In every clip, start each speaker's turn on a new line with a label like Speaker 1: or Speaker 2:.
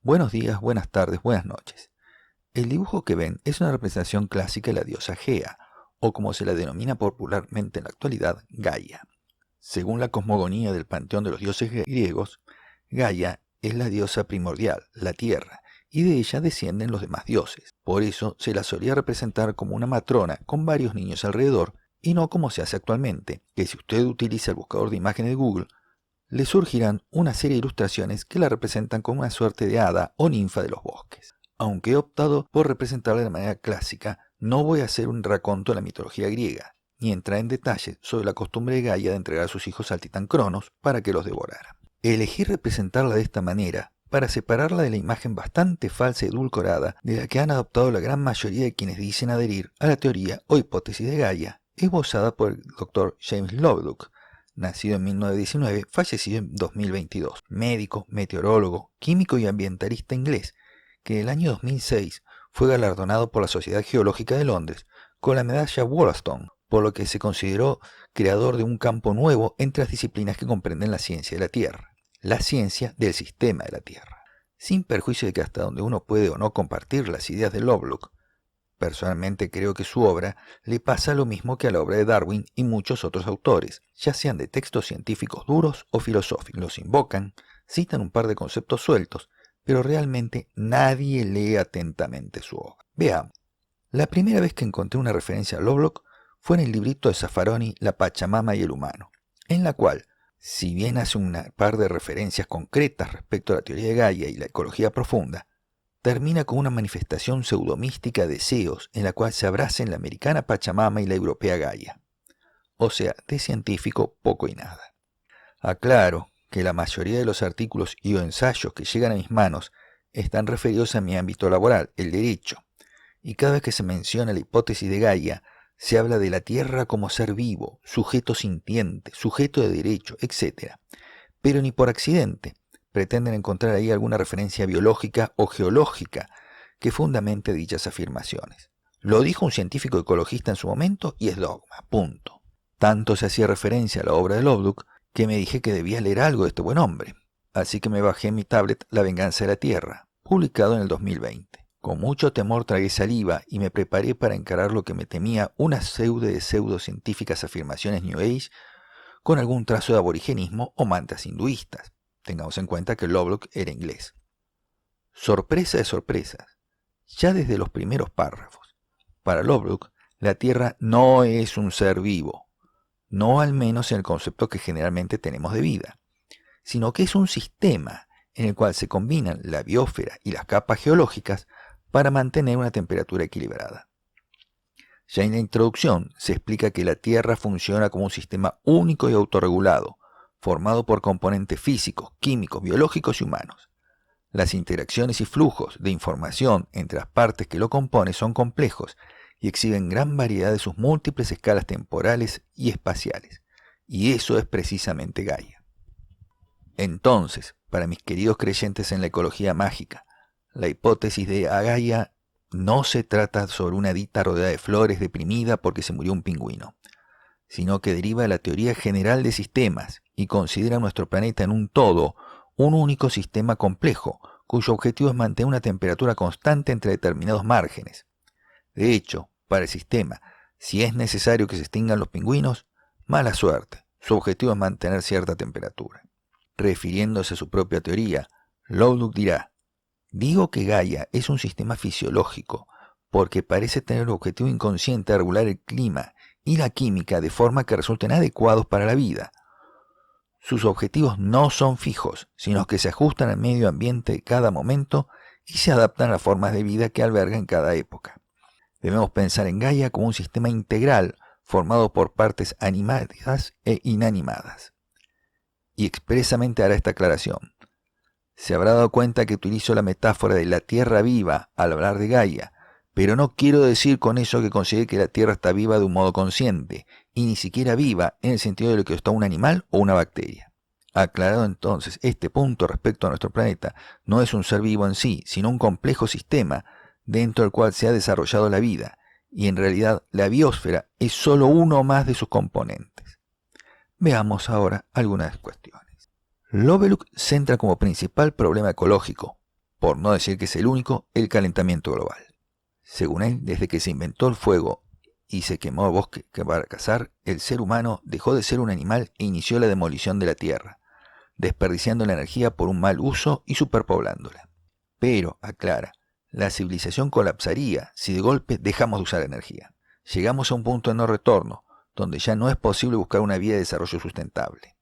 Speaker 1: Buenos días, buenas tardes, buenas noches. El dibujo que ven es una representación clásica de la diosa Gea, o como se la denomina popularmente en la actualidad, Gaia. Según la cosmogonía del panteón de los dioses griegos, Gaia es la diosa primordial, la tierra, y de ella descienden los demás dioses. Por eso se la solía representar como una matrona con varios niños alrededor, y no como se hace actualmente, que si usted utiliza el buscador de imágenes de Google, le surgirán una serie de ilustraciones que la representan como una suerte de hada o ninfa de los bosques. Aunque he optado por representarla de manera clásica, no voy a hacer un raconto de la mitología griega, ni entrar en detalles sobre la costumbre de Gaia de entregar a sus hijos al titán Cronos para que los devorara. Elegí representarla de esta manera para separarla de la imagen bastante falsa y edulcorada de la que han adoptado la gran mayoría de quienes dicen adherir a la teoría o hipótesis de Gaia, esbozada por el Dr. James Lovelock, nacido en 1919, fallecido en 2022, médico, meteorólogo, químico y ambientalista inglés, que en el año 2006 fue galardonado por la Sociedad Geológica de Londres con la medalla Wollaston, por lo que se consideró creador de un campo nuevo entre las disciplinas que comprenden la ciencia de la Tierra, la ciencia del sistema de la Tierra. Sin perjuicio de que hasta donde uno puede o no compartir las ideas de Lovelock, personalmente creo que su obra le pasa lo mismo que a la obra de Darwin y muchos otros autores, ya sean de textos científicos duros o filosóficos. Los invocan, citan un par de conceptos sueltos, pero realmente nadie lee atentamente su obra. Veamos. La primera vez que encontré una referencia a Lovelock fue en el librito de Zaffaroni, La Pachamama y el humano, en la cual, si bien hace un par de referencias concretas respecto a la teoría de Gaia y la ecología profunda, termina con una manifestación pseudomística de deseos en la cual se abrazan la americana Pachamama y la europea Gaia. O sea, de científico poco y nada. Aclaro que la mayoría de los artículos y o ensayos que llegan a mis manos están referidos a mi ámbito laboral, el derecho, y cada vez que se menciona la hipótesis de Gaia, se habla de la Tierra como ser vivo, sujeto sintiente, sujeto de derecho, etc. Pero ni por accidente pretenden encontrar ahí alguna referencia biológica o geológica que fundamente dichas afirmaciones. Lo dijo un científico ecologista en su momento y es dogma, punto. Tanto se hacía referencia a la obra de Lovelock que me dije que debía leer algo de este buen hombre. Así que me bajé en mi tablet La venganza de la Tierra, publicado en el 2020. Con mucho temor tragué saliva y me preparé para encarar lo que me temía una de pseudocientíficas afirmaciones New Age con algún trazo de aborigenismo o mantras hinduistas. Tengamos en cuenta que Lovelock era inglés. Sorpresa de sorpresas. Ya desde los primeros párrafos. Para Lovelock, la Tierra no es un ser vivo, no al menos en el concepto que generalmente tenemos de vida, sino que es un sistema en el cual se combinan la biosfera y las capas geológicas para mantener una temperatura equilibrada. Ya en la introducción se explica que la Tierra funciona como un sistema único y autorregulado, formado por componentes físicos, químicos, biológicos y humanos. Las interacciones y flujos de información entre las partes que lo componen son complejos y exhiben gran variedad de sus múltiples escalas temporales y espaciales, y eso es precisamente Gaia. Entonces, para mis queridos creyentes en la ecología mágica, la hipótesis de Gaia no se trata sobre una hadita rodeada de flores deprimida porque se murió un pingüino, sino que deriva de la teoría general de sistemas y considera nuestro planeta en un todo, un único sistema complejo, cuyo objetivo es mantener una temperatura constante entre determinados márgenes. De hecho, para el sistema, si es necesario que se extingan los pingüinos, mala suerte, su objetivo es mantener cierta temperatura. Refiriéndose a su propia teoría, Lovelock dirá: digo que Gaia es un sistema fisiológico porque parece tener el objetivo inconsciente de regular el clima y la química de forma que resulten adecuados para la vida. Sus objetivos no son fijos, sino que se ajustan al medio ambiente de cada momento y se adaptan a las formas de vida que alberga en cada época. Debemos pensar en Gaia como un sistema integral formado por partes animadas e inanimadas. Y expresamente hará esta aclaración. Se habrá dado cuenta que utilizo la metáfora de la Tierra viva al hablar de Gaia, pero no quiero decir con eso que considere que la Tierra está viva de un modo consciente, y ni siquiera viva en el sentido de lo que está un animal o una bacteria. Aclarado entonces este punto respecto a nuestro planeta, no es un ser vivo en sí, sino un complejo sistema dentro del cual se ha desarrollado la vida, y en realidad la biosfera es solo uno más de sus componentes. Veamos ahora algunas cuestiones. Lovelock centra como principal problema ecológico, por no decir que es el único, el calentamiento global. Según él, desde que se inventó el fuego y se quemó el bosque para cazar, el ser humano dejó de ser un animal e inició la demolición de la tierra, desperdiciando la energía por un mal uso y superpoblándola. Pero, aclara, la civilización colapsaría si de golpe dejamos de usar energía. Llegamos a un punto de no retorno, donde ya no es posible buscar una vía de desarrollo sustentable.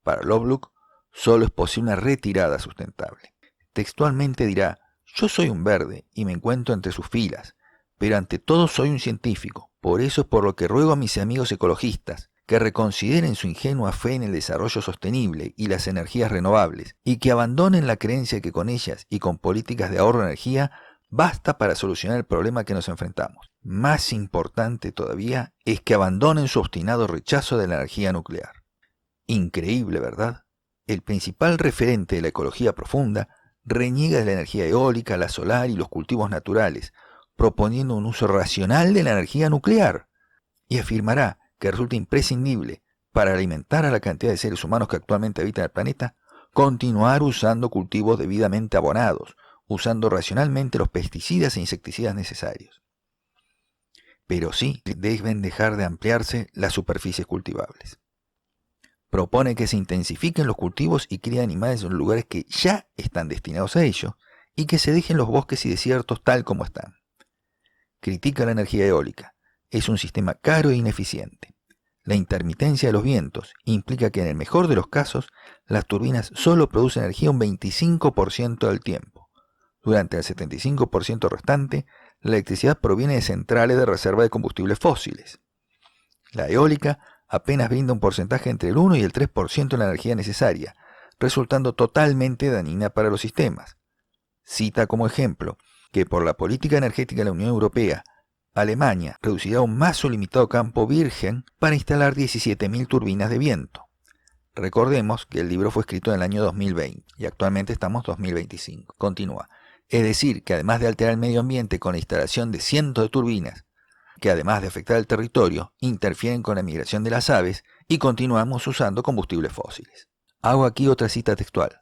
Speaker 1: Para Lovelock, solo es posible una retirada sustentable. Textualmente dirá: yo soy un verde y me encuentro entre sus filas, pero ante todo soy un científico. Por eso es por lo que ruego a mis amigos ecologistas que reconsideren su ingenua fe en el desarrollo sostenible y las energías renovables, y que abandonen la creencia que con ellas y con políticas de ahorro de energía basta para solucionar el problema que nos enfrentamos. Más importante todavía es que abandonen su obstinado rechazo de la energía nuclear. Increíble, ¿verdad? El principal referente de la ecología profunda reniega de la energía eólica, la solar y los cultivos naturales, proponiendo un uso racional de la energía nuclear, y afirmará que resulta imprescindible, para alimentar a la cantidad de seres humanos que actualmente habitan el planeta, continuar usando cultivos debidamente abonados, usando racionalmente los pesticidas e insecticidas necesarios. Pero sí deben dejar de ampliarse las superficies cultivables. Propone que se intensifiquen los cultivos y cría animales en los lugares que ya están destinados a ello, y que se dejen los bosques y desiertos tal como están. Critica la energía eólica. Es un sistema caro e ineficiente. La intermitencia de los vientos implica que en el mejor de los casos, las turbinas solo producen energía un 25% del tiempo. Durante el 75% restante, la electricidad proviene de centrales de reserva de combustibles fósiles. La eólica apenas brinda un porcentaje entre el 1 y el 3% de la energía necesaria, resultando totalmente dañina para los sistemas. Cita como ejemplo que por la política energética de la Unión Europea, Alemania reducirá aún más su limitado campo virgen para instalar 17.000 turbinas de viento. Recordemos que el libro fue escrito en el año 2020 y actualmente estamos en 2025. Continúa. Es decir, que además de alterar el medio ambiente con la instalación de cientos de turbinas, que además de afectar el territorio, interfieren con la migración de las aves y continuamos usando combustibles fósiles. Hago aquí otra cita textual.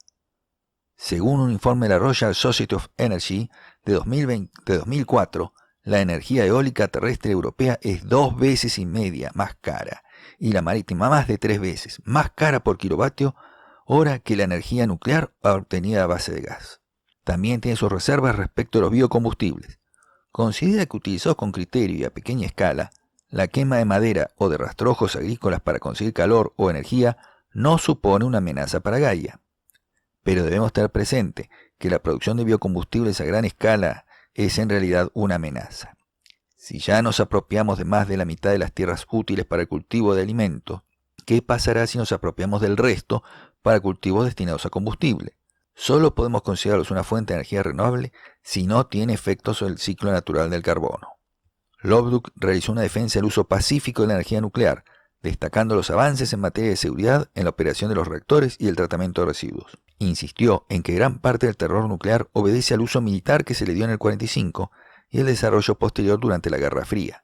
Speaker 1: Según un informe de la Royal Society of Energy de 2004, la energía eólica terrestre europea es 2,5 veces más cara y la marítima más de 3 veces más cara por kilovatio hora que la energía nuclear obtenida a base de gas. También tiene sus reservas respecto a los biocombustibles. Considera que utilizados con criterio y a pequeña escala, la quema de madera o de rastrojos agrícolas para conseguir calor o energía no supone una amenaza para Gaia. Pero debemos tener presente que la producción de biocombustibles a gran escala es en realidad una amenaza. Si ya nos apropiamos de más de la mitad de las tierras útiles para el cultivo de alimentos, ¿qué pasará si nos apropiamos del resto para cultivos destinados a combustible? Solo podemos considerarlos una fuente de energía renovable si no tiene efectos sobre el ciclo natural del carbono. Lovelock realizó una defensa del uso pacífico de la energía nuclear, destacando los avances en materia de seguridad en la operación de los reactores y el tratamiento de residuos. Insistió en que gran parte del terror nuclear obedece al uso militar que se le dio en el 45 y el desarrollo posterior durante la Guerra Fría.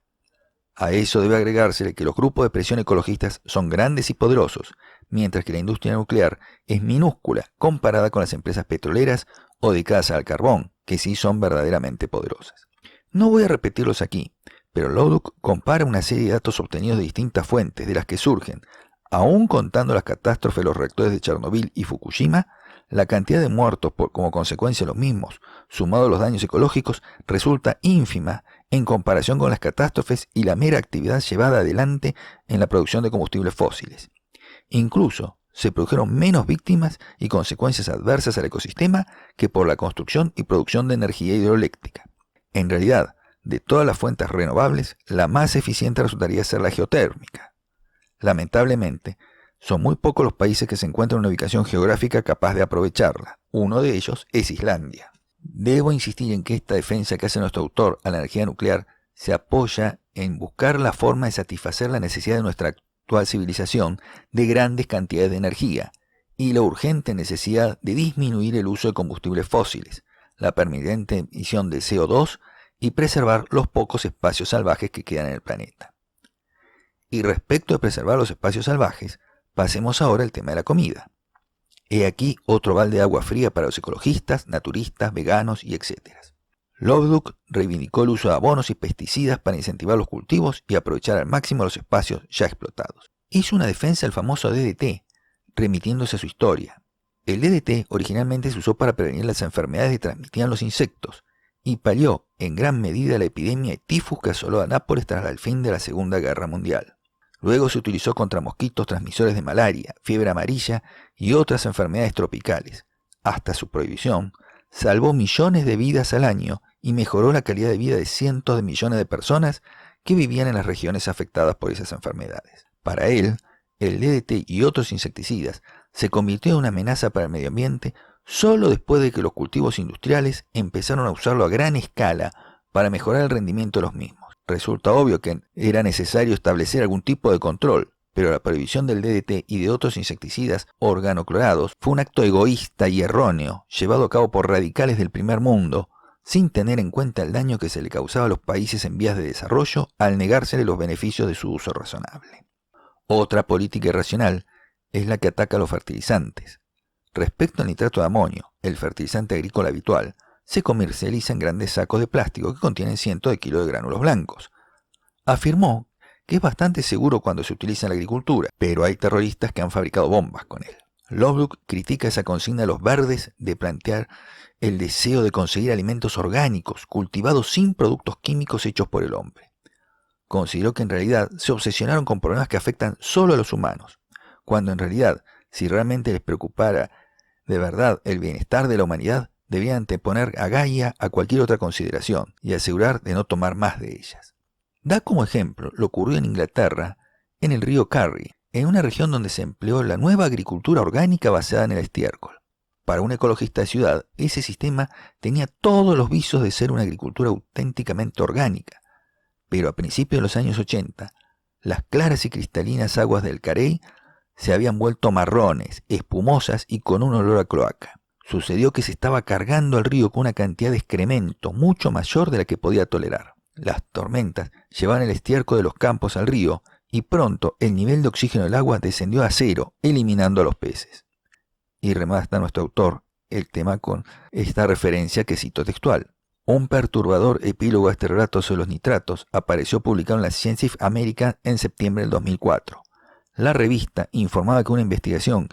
Speaker 1: A eso debe agregársele que los grupos de presión ecologistas son grandes y poderosos, mientras que la industria nuclear es minúscula comparada con las empresas petroleras o dedicadas al carbón, que sí son verdaderamente poderosas. No voy a repetirlos aquí, pero Lovelock compara una serie de datos obtenidos de distintas fuentes, de las que surgen, aún contando las catástrofes de los reactores de Chernobyl y Fukushima, la cantidad de muertos como consecuencia de los mismos, sumado a los daños ecológicos, resulta ínfima en comparación con las catástrofes y la mera actividad llevada adelante en la producción de combustibles fósiles. Incluso se produjeron menos víctimas y consecuencias adversas al ecosistema que por la construcción y producción de energía hidroeléctrica. En realidad, de todas las fuentes renovables, la más eficiente resultaría ser la geotérmica. Lamentablemente, son muy pocos los países que se encuentran en una ubicación geográfica capaz de aprovecharla. Uno de ellos es Islandia. Debo insistir en que esta defensa que hace nuestro autor a la energía nuclear se apoya en buscar la forma de satisfacer la necesidad de nuestra actual civilización de grandes cantidades de energía y la urgente necesidad de disminuir el uso de combustibles fósiles, la permanente emisión de CO2 y preservar los pocos espacios salvajes que quedan en el planeta. Y respecto a preservar los espacios salvajes, pasemos ahora al tema de la comida. He aquí otro balde de agua fría para los ecologistas, naturistas, veganos y etc. Lovelock reivindicó el uso de abonos y pesticidas para incentivar los cultivos y aprovechar al máximo los espacios ya explotados. Hizo una defensa del famoso DDT, remitiéndose a su historia. El DDT originalmente se usó para prevenir las enfermedades que transmitían los insectos y palió en gran medida la epidemia de tifus que asoló a Nápoles tras el fin de la Segunda Guerra Mundial. Luego se utilizó contra mosquitos transmisores de malaria, fiebre amarilla y otras enfermedades tropicales. Hasta su prohibición, salvó millones de vidas al año y mejoró la calidad de vida de cientos de millones de personas que vivían en las regiones afectadas por esas enfermedades. Para él, el DDT y otros insecticidas se convirtió en una amenaza para el medio ambiente solo después de que los cultivos industriales empezaron a usarlo a gran escala para mejorar el rendimiento de los mismos. Resulta obvio que era necesario establecer algún tipo de control, pero la prohibición del DDT y de otros insecticidas organoclorados fue un acto egoísta y erróneo, llevado a cabo por radicales del primer mundo, sin tener en cuenta el daño que se le causaba a los países en vías de desarrollo al negársele los beneficios de su uso razonable. Otra política irracional es la que ataca a los fertilizantes. Respecto al nitrato de amonio, el fertilizante agrícola habitual, se comercializa en grandes sacos de plástico que contienen cientos de kilos de gránulos blancos. Afirmó que es bastante seguro cuando se utiliza en la agricultura, pero hay terroristas que han fabricado bombas con él. Lovelock critica esa consigna de los verdes de plantear el deseo de conseguir alimentos orgánicos, cultivados sin productos químicos hechos por el hombre. Consideró que en realidad se obsesionaron con problemas que afectan solo a los humanos, cuando en realidad, si realmente les preocupara de verdad el bienestar de la humanidad, debían anteponer a Gaia a cualquier otra consideración y asegurar de no tomar más de ellas. Da como ejemplo lo ocurrido en Inglaterra, en el río Carry, en una región donde se empleó la nueva agricultura orgánica basada en el estiércol. Para un ecologista de ciudad, ese sistema tenía todos los visos de ser una agricultura auténticamente orgánica, pero a principios de los años 80, las claras y cristalinas aguas del Carey se habían vuelto marrones, espumosas y con un olor a cloaca. Sucedió que se estaba cargando al río con una cantidad de excremento mucho mayor de la que podía tolerar. Las tormentas llevaban el estiércol de los campos al río y pronto el nivel de oxígeno del agua descendió a cero, eliminando a los peces. Y remata nuestro autor el tema con esta referencia que cito textual. Un perturbador epílogo a este relato sobre los nitratos apareció publicado en la Scientific American en septiembre del 2004. La revista informaba que una investigación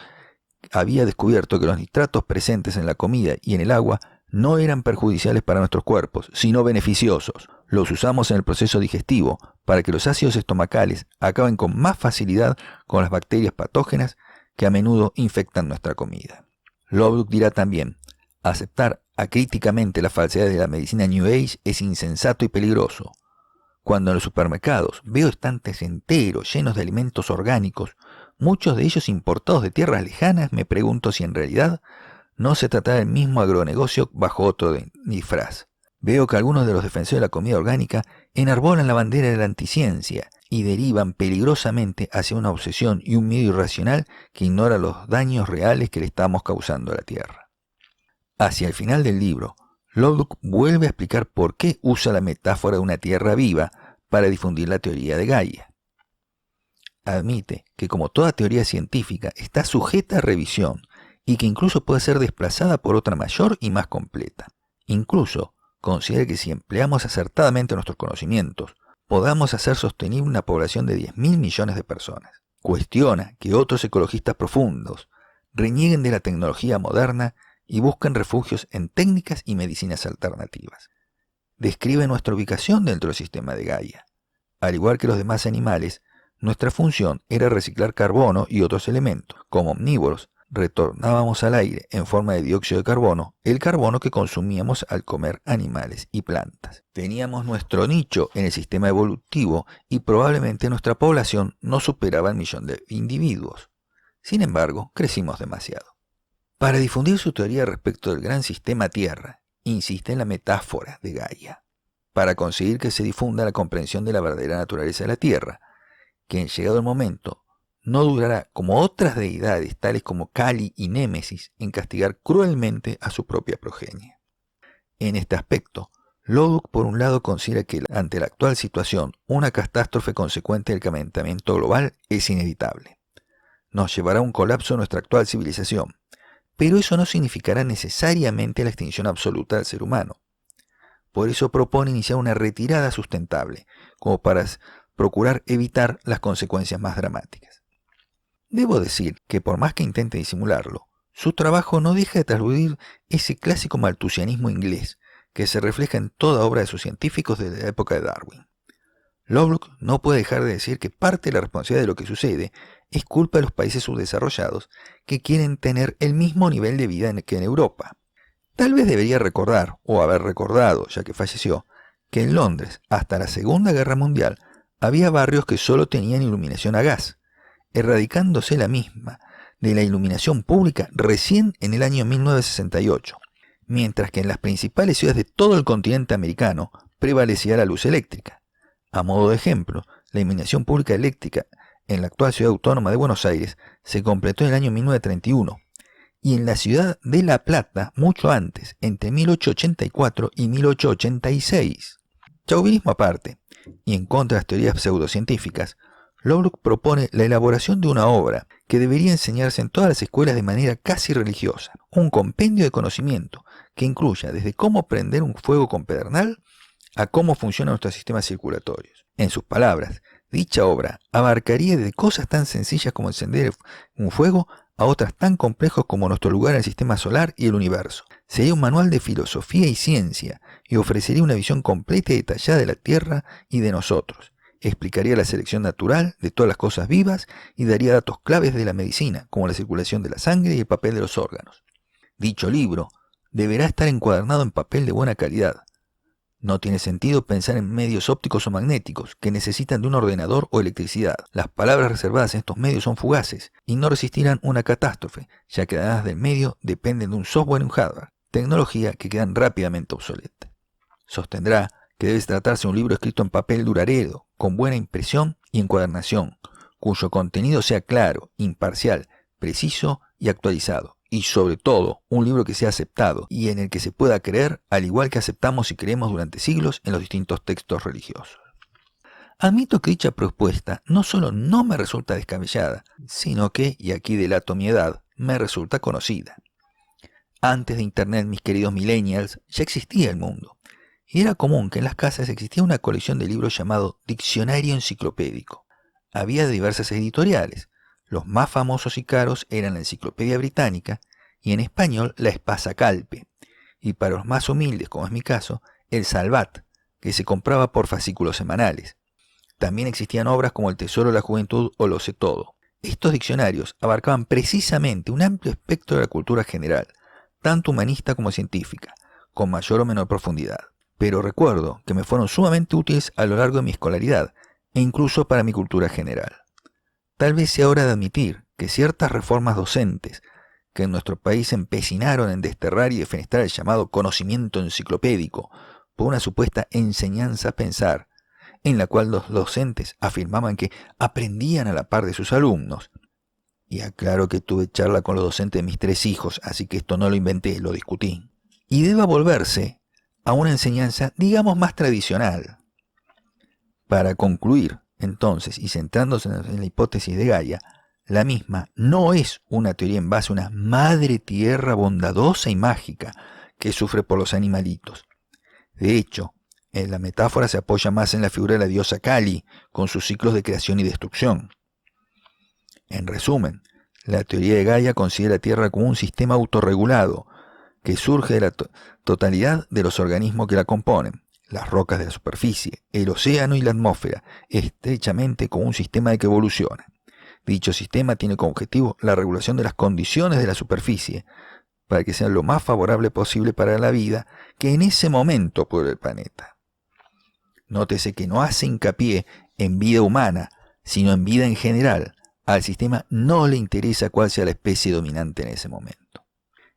Speaker 1: había descubierto que los nitratos presentes en la comida y en el agua no eran perjudiciales para nuestros cuerpos, sino beneficiosos. Los usamos en el proceso digestivo para que los ácidos estomacales acaben con más facilidad con las bacterias patógenas que a menudo infectan nuestra comida. Lovelock dirá también, aceptar acríticamente las falsedades de la medicina New Age es insensato y peligroso. Cuando en los supermercados veo estantes enteros llenos de alimentos orgánicos, muchos de ellos importados de tierras lejanas, me pregunto si en realidad no se trata del mismo agronegocio bajo otro disfraz. Veo que algunos de los defensores de la comida orgánica enarbolan la bandera de la anticiencia y derivan peligrosamente hacia una obsesión y un miedo irracional que ignora los daños reales que le estamos causando a la tierra. Hacia el final del libro, Lovelock vuelve a explicar por qué usa la metáfora de una tierra viva para difundir la teoría de Gaia. Admite que como toda teoría científica está sujeta a revisión y que incluso puede ser desplazada por otra mayor y más completa. Incluso considera que si empleamos acertadamente nuestros conocimientos, podamos hacer sostenible una población de 10.000 millones de personas. Cuestiona que otros ecologistas profundos renieguen de la tecnología moderna y buscan refugios en técnicas y medicinas alternativas. Describe nuestra ubicación dentro del sistema de Gaia. Al igual que los demás animales, nuestra función era reciclar carbono y otros elementos. Como omnívoros, retornábamos al aire en forma de dióxido de carbono el carbono que consumíamos al comer animales y plantas. Teníamos nuestro nicho en el sistema evolutivo y probablemente nuestra población no superaba el 1.000.000 de individuos. Sin embargo, crecimos demasiado. Para difundir su teoría respecto del gran sistema Tierra, insiste en la metáfora de Gaia, para conseguir que se difunda la comprensión de la verdadera naturaleza de la Tierra, que en llegado el momento no durará como otras deidades tales como Kali y Némesis en castigar cruelmente a su propia progenie. En este aspecto, Lovelock por un lado considera que ante la actual situación una catástrofe consecuente del calentamiento global es inevitable. Nos llevará a un colapso de nuestra actual civilización, pero eso no significará necesariamente la extinción absoluta del ser humano. Por eso propone iniciar una retirada sustentable, como para procurar evitar las consecuencias más dramáticas. Debo decir que por más que intente disimularlo, su trabajo no deja de transludir ese clásico malthusianismo inglés que se refleja en toda obra de sus científicos desde la época de Darwin. Lovelock no puede dejar de decir que parte de la responsabilidad de lo que sucede es culpa de los países subdesarrollados que quieren tener el mismo nivel de vida que en Europa. Tal vez debería recordar, o haber recordado, ya que falleció, que en Londres, hasta la Segunda Guerra Mundial, había barrios que solo tenían iluminación a gas, erradicándose la misma de la iluminación pública recién en el año 1968, mientras que en las principales ciudades de todo el continente americano prevalecía la luz eléctrica. A modo de ejemplo, la iluminación pública eléctrica en la actual ciudad autónoma de Buenos Aires se completó en el año 1931, y en la ciudad de La Plata mucho antes, entre 1884 y 1886. Chauvinismo aparte, y en contra de las teorías pseudocientíficas, Lovelock propone la elaboración de una obra que debería enseñarse en todas las escuelas de manera casi religiosa, un compendio de conocimiento que incluya desde cómo prender un fuego con pedernal a cómo funcionan nuestros sistemas circulatorios. En sus palabras, dicha obra abarcaría desde cosas tan sencillas como encender un fuego a otras tan complejos como nuestro lugar en el sistema solar y el universo. Sería un manual de filosofía y ciencia y ofrecería una visión completa y detallada de la Tierra y de nosotros. Explicaría la selección natural de todas las cosas vivas y daría datos claves de la medicina, como la circulación de la sangre y el papel de los órganos. Dicho libro deberá estar encuadernado en papel de buena calidad. No tiene sentido pensar en medios ópticos o magnéticos que necesitan de un ordenador o electricidad. Las palabras reservadas en estos medios son fugaces y no resistirán una catástrofe, ya que además del medio dependen de un software y un hardware, tecnología que quedan rápidamente obsoletas. Sostendrá que debe tratarse de un libro escrito en papel duradero, con buena impresión y encuadernación, cuyo contenido sea claro, imparcial, preciso y actualizado. Y sobre todo, un libro que sea aceptado y en el que se pueda creer, al igual que aceptamos y creemos durante siglos en los distintos textos religiosos. Admito que dicha propuesta no solo no me resulta descabellada, sino que, y aquí delato mi edad, me resulta conocida. Antes de Internet, mis queridos millennials, ya existía el mundo. Y era común que en las casas existía una colección de libros llamado Diccionario Enciclopédico. Había diversas editoriales. Los más famosos y caros eran la Enciclopedia Británica y en español la Espasa Calpe, y para los más humildes, como es mi caso, el Salvat, que se compraba por fascículos semanales. También existían obras como El Tesoro de la Juventud o Lo sé todo. Estos diccionarios abarcaban precisamente un amplio espectro de la cultura general, tanto humanista como científica, con mayor o menor profundidad. Pero recuerdo que me fueron sumamente útiles a lo largo de mi escolaridad e incluso para mi cultura general. Tal vez sea hora de admitir que ciertas reformas docentes que en nuestro país se empecinaron en desterrar y defenestrar el llamado conocimiento enciclopédico por una supuesta enseñanza a pensar, en la cual los docentes afirmaban que aprendían a la par de sus alumnos. Y aclaro que tuve charla con los docentes de mis 3 hijos, así que esto no lo inventé, lo discutí. Y deba volverse a una enseñanza, digamos, más tradicional. Para concluir, entonces, y centrándose en la hipótesis de Gaia, la misma no es una teoría en base a una madre tierra bondadosa y mágica que sufre por los animalitos. De hecho, la metáfora se apoya más en la figura de la diosa Kali, con sus ciclos de creación y destrucción. En resumen, la teoría de Gaia considera la Tierra como un sistema autorregulado que surge de la totalidad de los organismos que la componen, las rocas de la superficie, el océano y la atmósfera, estrechamente como un sistema que evoluciona. Dicho sistema tiene como objetivo la regulación de las condiciones de la superficie para que sea lo más favorable posible para la vida que en ese momento puebla el planeta. Nótese que no hace hincapié en vida humana, sino en vida en general. Al sistema no le interesa cuál sea la especie dominante en ese momento.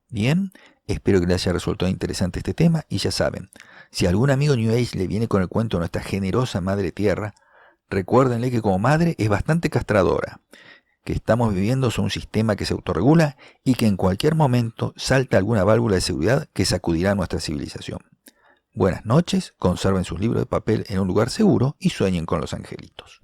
Speaker 1: Bien, espero que les haya resultado interesante este tema y ya saben, si algún amigo New Age le viene con el cuento de nuestra generosa Madre Tierra, recuérdenle que como madre es bastante castradora, que estamos viviendo sobre un sistema que se autorregula y que en cualquier momento salta alguna válvula de seguridad que sacudirá nuestra civilización. Buenas noches, conserven sus libros de papel en un lugar seguro y sueñen con los angelitos.